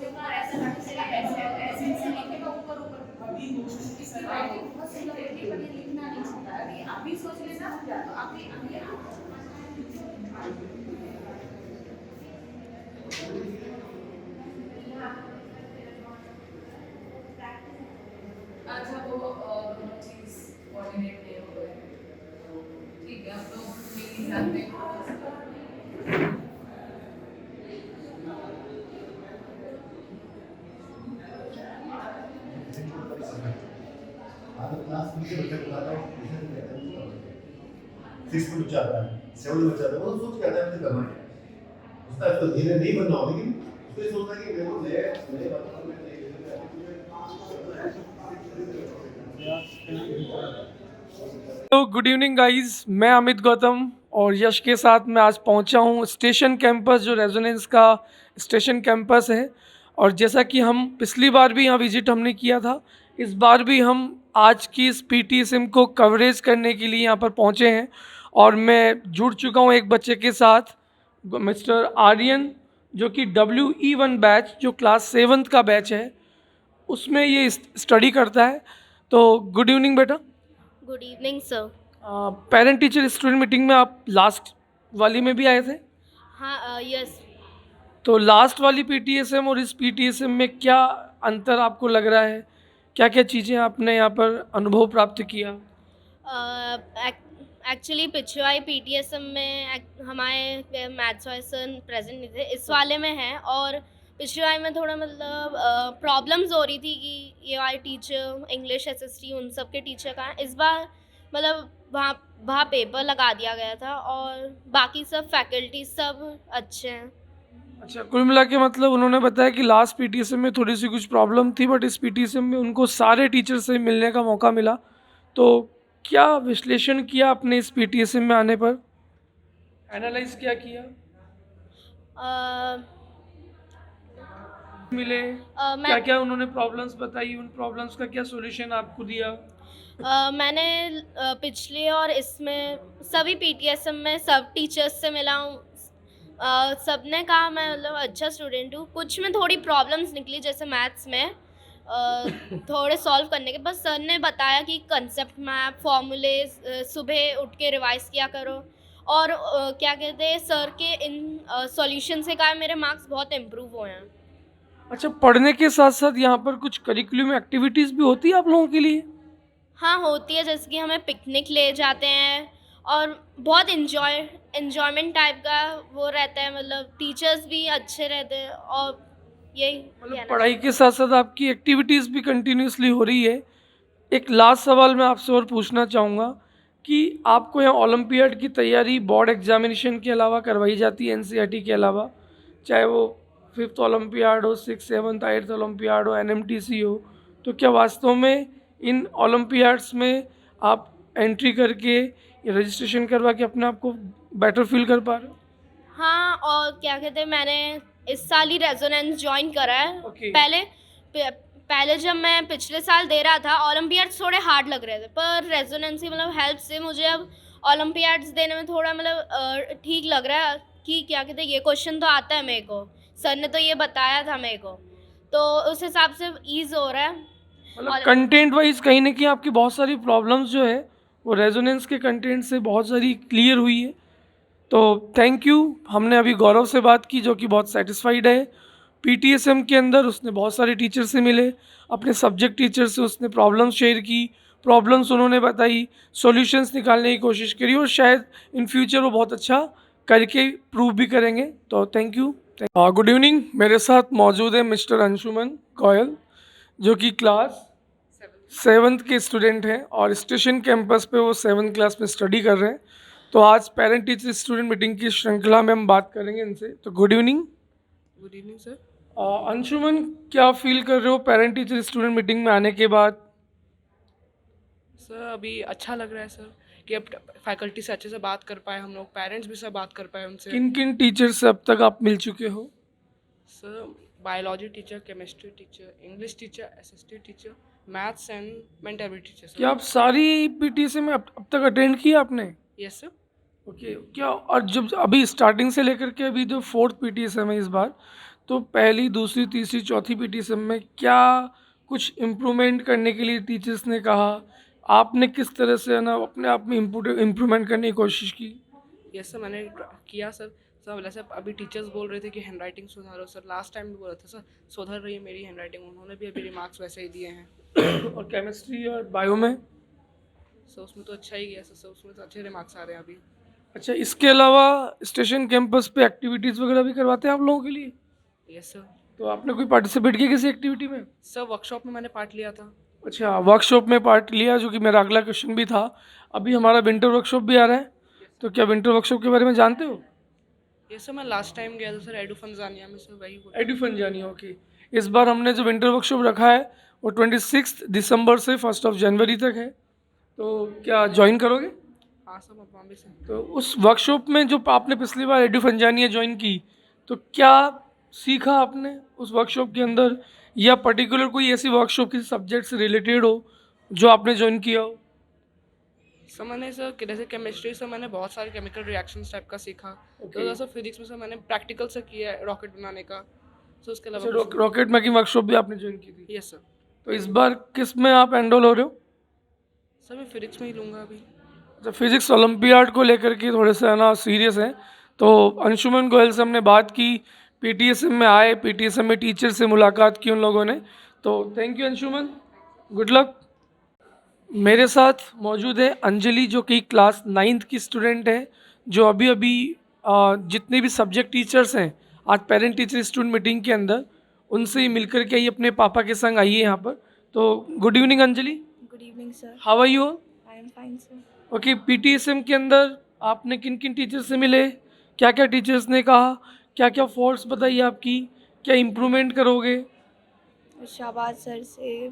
ऐसा ऐसे ऐसे ऐसे लिखेगा ऊपर ऊपर इसकी राइटिंग बहुत सुंदर है पर ये लिखना नहीं चाहता अभी अभी सोच लेना तो अभी अभी अच्छा वो दोनों चीज कोऑर्डिनेट नहीं हो रहे हैं ठीक है हम लोग नहीं जानते क्लास में बच्चे को बताता हूँ सिक्स में बच्चा आता है सेवन में बच्चा आता है वो सोच के आता है मुझे करना है उसका तो धीरे नहीं बनना हो लेकिन उसको ये सोचता है कि मेरे को नए नए बातों में तो गुड इवनिंग गाइस, मैं अमित गौतम और यश के साथ मैं आज पहुंचा हूं स्टेशन कैंपस, जो रेजोनेंस का स्टेशन कैंपस है। और जैसा कि हम पिछली बार भी यहाँ विजिट हमने किया था, इस बार भी हम आज की इस पीटीएसएम को कवरेज करने के लिए यहाँ पर पहुँचे हैं। और मैं जुड़ चुका हूँ एक बच्चे के साथ, मिस्टर आर्यन, जो कि WE1 बैच, जो क्लास 7th का बैच है, उसमें ये स्टडी करता है। तो गुड इवनिंग बेटा। Good evening sir. Parent teacher student meeting में आप लास्ट वाली में भी आए थे? हाँ यस। तो लास्ट वाली पीटीएसएम और इस पीटीएसएम में क्या अंतर आपको लग रहा है? क्या क्या चीज़ें आपने यहाँ पर अनुभव प्राप्त किया? एक्चुअली पिछले वाले पीटीएसएम में हमारे मैथ्स वाले सर प्रेजेंट नहीं थे, इस वाले में हैं। और पिछले वाले में थोड़ा मतलब प्रॉब्लम्स हो रही थी कि ये वाले टीचर इंग्लिश एसएसटी उन सब के टीचर का इस बार मतलब वहाँ पेपर लगा दिया गया था और बाकी सब फैकल्टी सब अच्छे हैं। अच्छा, कुल मिला के मतलब उन्होंने बताया कि लास्ट पीटीएसएम में थोड़ी सी कुछ प्रॉब्लम थी, बट इस पीटीएसएम में उनको सारे टीचर से मिलने का मौका मिला। तो क्या विश्लेषण किया आपने इस पीटीएसएम में आने पर? एनालाइज क्या किया? मिले क्या क्या उन्होंने प्रॉब्लम्स बताई, उन प्रॉब्लम्स का क्या सॉल्यूशन आपको दिया? मैंने पिछले और इसमें सभी पीटीएसएम में सब टीचर्स से मिला हूँ। सबने कहा मैं मतलब अच्छा स्टूडेंट हूँ। कुछ में थोड़ी प्रॉब्लम्स निकली जैसे मैथ्स में थोड़े सॉल्व करने के, बस सर ने बताया कि कंसेप्ट मैप फॉर्मूले सुबह उठ के रिवाइज किया करो। और क्या कहते हैं सर के इन सॉल्यूशन से कहा मेरे मार्क्स बहुत इम्प्रूव हुए हैं। अच्छा, पढ़ने के साथ साथ यहाँ पर कुछ करिकुलम एक्टिविटीज़ भी होती है आप लोगों के लिए? हाँ होती है, जैसे कि हमें पिकनिक ले जाते हैं और बहुत इन्जॉयमेंट टाइप का वो रहता है, मतलब टीचर्स भी अच्छे रहते हैं और यही मतलब पढ़ाई के साथ साथ आपकी एक्टिविटीज़ भी कंटिन्यूसली हो रही है। एक लास्ट सवाल मैं आपसे और पूछना चाहूँगा कि आपको यहाँ ओलंपियाड की तैयारी बोर्ड एग्जामिनेशन के अलावा करवाई जाती है, एनसीईआरटी के अलावा, चाहे वो 5th ओलंपियाड हो, 6th 7th 8th ओलंपियाड हो, एनएमटीसी हो, तो क्या वास्तव में इन ओलंपियाड्स में आप एंट्री करके रजिस्ट्रेशन करवा के अपने आप को बेटर फील कर पा रहे हो? हाँ, और क्या कहते हैं मैंने इस साल ही रेजोनेंस ज्वाइन करा है। Okay. पहले जब मैं पिछले साल दे रहा था ओलंपियाड्स थोड़े हार्ड लग रहे थे, पर रेजोनेंस की मतलब हेल्प से मुझे अब ओलंपियाड्स देने में थोड़ा मतलब ठीक लग रहा है कि क्या कहते हैं ये क्वेश्चन तो आता है मेरे को, सर ने तो ये बताया था मेरे को, तो उस हिसाब से ईज हो रहा है। मतलब कंटेंट वाइज कहीं ना कहीं आपकी बहुत सारी प्रॉब्लम्स जो है वो रेजोनेंस के कंटेंट से बहुत सारी क्लियर हुई है। तो थैंक यू। हमने अभी गौरव से बात की जो कि बहुत सेटिस्फाइड है पीटीएसएम के अंदर। उसने बहुत सारे टीचर से मिले, अपने सब्जेक्ट टीचर से उसने प्रॉब्लम्स शेयर की, प्रॉब्लम्स उन्होंने बताई, सॉल्यूशंस निकालने की कोशिश करी और शायद इन फ्यूचर वो बहुत अच्छा करके प्रूव भी करेंगे। तो थैंक यू। Good evening. मेरे साथ मौजूद है मिस्टर अंशुमन गोयल, जो कि क्लास 7th के स्टूडेंट हैं और स्टेशन कैंपस पे वो 7th क्लास में स्टडी कर रहे हैं। तो आज पेरेंट टीचर स्टूडेंट मीटिंग की श्रृंखला में हम बात करेंगे इनसे। तो good evening. Good evening sir. Anshuman, क्या फील कर रहे हो पेरेंट टीचर स्टूडेंट मीटिंग में आने के बाद? सर अभी अच्छा लग रहा है सर कि अब फैकल्टी से अच्छे से बात कर पाए, हम लोग पेरेंट्स भी सब बात कर पाए उनसे। किन किन टीचर से अब तक आप मिल चुके हो? Sir biology teacher, chemistry teacher, English teacher, SST teacher, maths and mental teacher sir. क्या आप सारी पीटीएसएम में अब तक अटेंड किया आपने? Yes sir. ओके। क्या और जब अभी स्टार्टिंग से लेकर के अभी जो 4th पीटीएसएम है इस बार, तो पहली, दूसरी, तीसरी, चौथी पीटीएसएम में क्या कुछ इम्प्रूवमेंट करने के लिए टीचर्स ने कहा? आपने किस तरह से है ना अपने आप में इम्प्रूवमेंट करने की कोशिश की? यस सर, मैंने किया सर। सर जैसे अभी टीचर्स बोल रहे थे कि हैंड राइटिंग सुधारो सर, लास्ट टाइम भी बोला था सर सुधर रही है मेरी हैंड राइटिंग, उन्होंने भी अभी रिमार्क्स वैसे ही दिए हैं। और केमिस्ट्री और बायो में? सर उसमें तो अच्छा ही गया सर, उसमें तो अच्छे रिमार्क्स आ रहे हैं अभी। अच्छा, इसके अलावा स्टेशन कैंपस पे एक्टिविटीज़ वगैरह भी करवाते हैं आप लोगों के लिए? Yes sir. तो आपने कोई पार्टिसिपेट किया किसी एक्टिविटी में? सर वर्कशॉप में मैंने पार्ट लिया था। अच्छा, वर्कशॉप में पार्ट लिया, जो कि मेरा अगला क्वेश्चन भी था। अभी हमारा विंटर वर्कशॉप भी आ रहा है, तो क्या विंटर वर्कशॉप के बारे में जानते हो? यस सर, मैं लास्ट टाइम गया था सर एडू फंजानिया में सर, वही बोला। एडुफन जानी, ओके। इस बार हमने जो विंटर वर्कशॉप रखा है वो 26 दिसंबर से 1 जनवरी तक है, तो क्या ज्वाइन करोगे? हाँ सर, मैं बॉम्बे से। तो उस वर्कशॉप में जो आपने पिछली बार एडुफन जानिया ज्वाइन की, तो क्या सीखा आपने उस वर्कशॉप के अंदर, या पर्टिकुलर कोई ऐसी वर्कशॉप किसी सब्जेक्ट से रिलेटेड हो जो आपने ज्वाइन किया हो? सर मैंने सर जैसे केमिस्ट्री से मैंने बहुत सारे केमिकल रिएक्शंस टाइप का सीखा। Okay. तो सर फिजिक्स में सर मैंने प्रैक्टिकल से किया है रॉकेट बनाने का। तो उसके अच्छा, अलावा रॉकेट मेकिंग वर्कशॉप भी आपने ज्वाइन की थी? Yes sir. तो इस बार किस में आप एनरोल हो रहे हो? सर मैं फिजिक्स में ही लूँगा अभी। अच्छा, फिजिक्स ओलंपियाड को लेकर के थोड़े से है ना सीरियस हैं, तो अंशुमन गोयल से हमने बात की, पीटीएसएम में आए, पीटीएसएम में टीचर से मुलाकात की उन लोगों ने। तो thank you Anshuman, good luck. मेरे साथ मौजूद है अंजलि, जो कि क्लास 9th की स्टूडेंट है, जो अभी अभी जितने भी सब्जेक्ट टीचर्स हैं, आज पेरेंट टीचर स्टूडेंट मीटिंग के अंदर उनसे ही मिलकर के आई, अपने पापा के संग आई है यहाँ पर। तो good evening Anjali, Good evening, sir. How are you? I am fine, sir. Okay, PTSM के अंदर आपने किन किन टीचर से मिले, क्या क्या टीचर्स ने कहा, क्या क्या फॉल्ट्स बताइए आपकी, क्या इम्प्रूवमेंट करोगे? शाबाज सर से,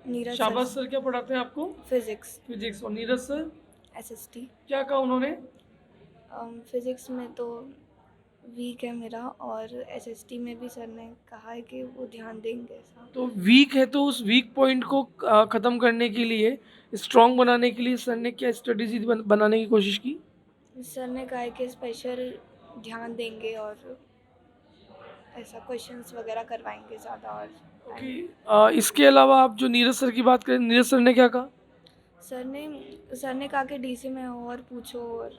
नीरज शाबाश सर क्या पढ़ाते हैं आपको? Physics, physics. और नीरज सर एसएसटी। क्या कहा उन्होंने? फिजिक्स में तो वीक है मेरा, और एसएसटी में भी सर ने कहा है कि वो ध्यान देंगे ऐसा। तो वीक है, तो उस वीक पॉइंट को ख़त्म करने के लिए, स्ट्रॉन्ग बनाने के लिए सर ने क्या स्ट्रेटेजी बनाने की कोशिश की? सर ने कहा है कि स्पेशल ध्यान देंगे और ऐसा क्वेश्चंस वगैरह करवाएंगे ज़्यादा। और ओके, इसके अलावा आप जो नीरज सर की बात करें, नीरज सर ने क्या कहा? सर ने कहा कि डीसी में हो और पूछो, और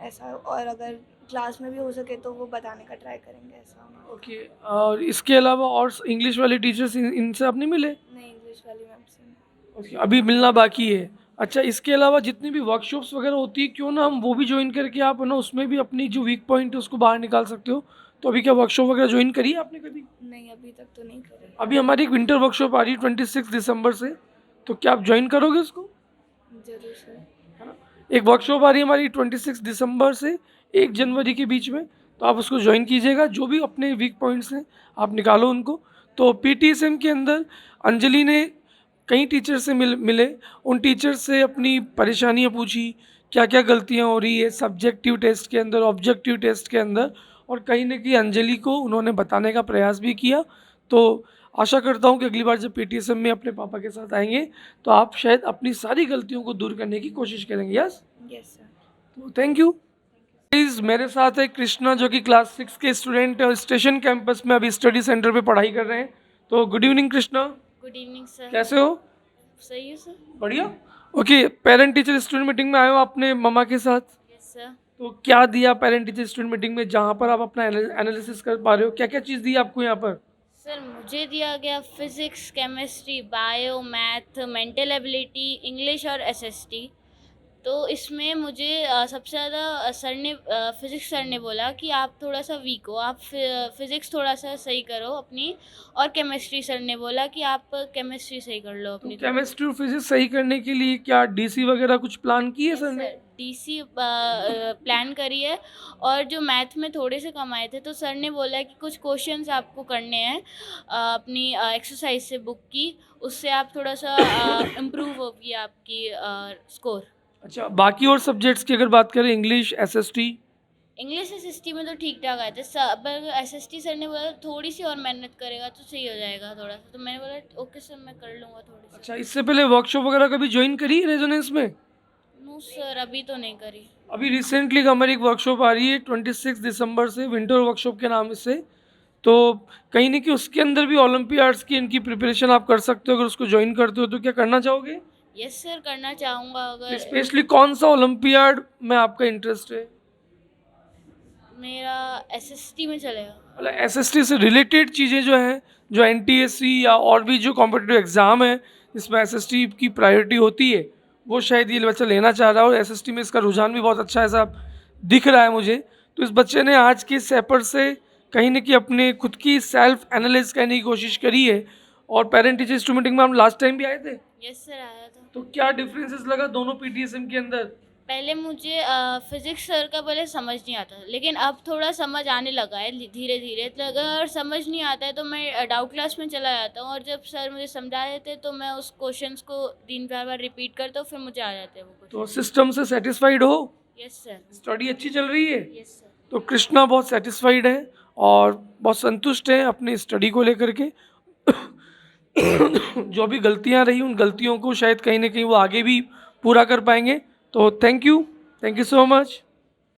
ऐसा, और अगर क्लास में भी हो सके तो वो बताने का ट्राई करेंगे ऐसा। ओके, और इसके अलावा और इंग्लिश वाले टीचर्स इनसे आप नहीं मिले? नहीं, इंग्लिश वाली मैम से। ओके, अभी मिलना बाकी है। अच्छा, इसके अलावा जितनी भी वर्कशॉप्स वगैरह होती है, क्यों ना हम वो भी ज्वाइन करके आप है ना उसमें भी अपनी जो वीक पॉइंट है उसको बाहर निकाल सकते हो। तो अभी क्या वर्कशॉप वगैरह ज्वाइन करी है आपने कभी? नहीं, अभी तक तो नहीं करी। अभी हमारी एक विंटर वर्कशॉप आ रही है 26 दिसंबर से, तो क्या आप ज्वाइन करोगे उसको? जरूर सर। एक वर्कशॉप आ रही है हमारी 26 दिसंबर से 1 जनवरी के बीच में, तो आप उसको ज्वाइन कीजिएगा। जो भी अपने वीक पॉइंट्स हैं आप निकालो उनको। तो पीटीएसएम के अंदर अंजलि ने कई टीचर से मिले, उन टीचर से अपनी परेशानियां पूछी, क्या क्या गलतियां हो रही है सब्जेक्टिव टेस्ट के अंदर, ऑब्जेक्टिव टेस्ट के अंदर, और कहीं ना कहीं अंजलि को उन्होंने बताने का प्रयास भी किया। तो आशा करता हूँ कि अगली बार जब पीटीएसएम में अपने पापा के साथ आएंगे तो आप शायद अपनी सारी गलतियों को दूर करने की कोशिश करेंगे। Yes, yes sir. तो थैंक यू। प्लीज़, मेरे साथ है कृष्णा, जो कि क्लास 6 के स्टूडेंट है और स्टेशन कैंपस में अभी स्टडी सेंटर पे पढ़ाई कर रहे हैं। तो good evening Krishna, good evening sir. कैसे हो? सही है सर। बढ़िया। Okay, parent teacher student meeting में आए हो आपने मम्मा के साथ, यस सर। तो क्या दिया पेरेंट टीचर स्टूडेंट मीटिंग में जहाँ पर आप अपना एनालिसिस कर पा रहे हो? क्या क्या चीज़ दी आपको यहाँ पर? सर मुझे दिया गया physics, chemistry, bio, math, mental ability, English और एसएसटी। तो इसमें मुझे सबसे ज़्यादा सर ने फिज़िक्स सर ने बोला कि आप थोड़ा सा वीक हो, आप फिज़िक्स थोड़ा सा सही करो अपनी, और केमिस्ट्री सर ने बोला कि आप केमिस्ट्री सही कर लो अपनी। केमिस्ट्री और फिजिक्स सही करने के लिए क्या डीसी वगैरह कुछ प्लान की है सर ने? डीसी प्लान करी है, और जो मैथ में थोड़े से कम आए थे तो सर ने बोला कि कुछ क्वेश्चंस आपको करने हैं अपनी एक्सरसाइज से बुक की, उससे आप थोड़ा सा इम्प्रूव होगी आपकी स्कोर। अच्छा, बाकी और सब्जेक्ट्स की अगर बात करें, इंग्लिश, एसएसटी? इंग्लिश एसएसटी में तो ठीक ठाक आए थे सर, पर एसएसटी सर ने बोला थोड़ी सी और मेहनत करेगा तो सही हो जाएगा थोड़ा सा, तो मैंने बोला ओके सर, मैं कर लूँगा थोड़ी सी। अच्छा, इससे पहले वर्कशॉप वगैरह कभी ज्वाइन करी रेजोनेंस में? नो सर, अभी तो नहीं करी। अभी रिसेंटली हमारी एक वर्कशॉप आ रही है 26 दिसंबर से, विंटर वर्कशॉप के नाम से, तो कहीं न कहीं उसके अंदर भी ओलंपियाड्स की इनकी प्रिपरेशन आप कर सकते हो, अगर उसको जॉइन करते हो तो क्या करना चाहोगे? यस सर, करना चाहूँगा अगर स्पेशली कौन-सा ओलंपियाड में आपका इंटरेस्ट है? मेरा एसएसटी में चलेगा। मतलब एसएसटी से रिलेटेड चीज़ें जो हैं, जो एनटीएससी या और भी जो कॉम्पिटिटिव एग्ज़ाम है, जिसमें एसएसटी की प्रायोरिटी होती है, वो शायद ये बच्चा लेना चाह रहा है और एसएसटी में इसका रुझान भी बहुत अच्छा ऐसा दिख रहा है मुझे। तो इस बच्चे ने आज के इस पेपर से कहीं न कहीं अपने खुद की सेल्फ एनालाइज़ करने की कोशिश करी है। और पेरेंट टीचर इंस्ट्रूमेंट मीटिंग में हम लास्ट टाइम भी आए थे, यस सर, आया था। तो क्या डिफरेंसेस लगा दोनों पीटीएसएम के अंदर? पहले मुझे फिजिक्स सर का पहले समझ नहीं आता था, लेकिन अब थोड़ा समझ आने लगा है धीरे धीरे। तो अगर समझ नहीं आता है तो मैं डाउट क्लास में चला जाता हूँ, और जब सर मुझे समझा देते तो मैं उस क्वेश्चंस को 3-4 बार रिपीट करता हूँ, फिर मुझे आ जाते हैं वो क्वेश्चन। तो सिस्टम से सेटिस्फाइड हो? Yes sir. स्टडी अच्छी चल रही है? Yes sir. तो कृष्णा बहुत सेटिस्फाइड है और बहुत संतुष्ट है अपनी स्टडी को लेकर के। जो भी गलतियां रही उन गलतियों को शायद कहीं ना कहीं वो आगे भी पूरा कर पाएंगे। तो थैंक यू सो मच।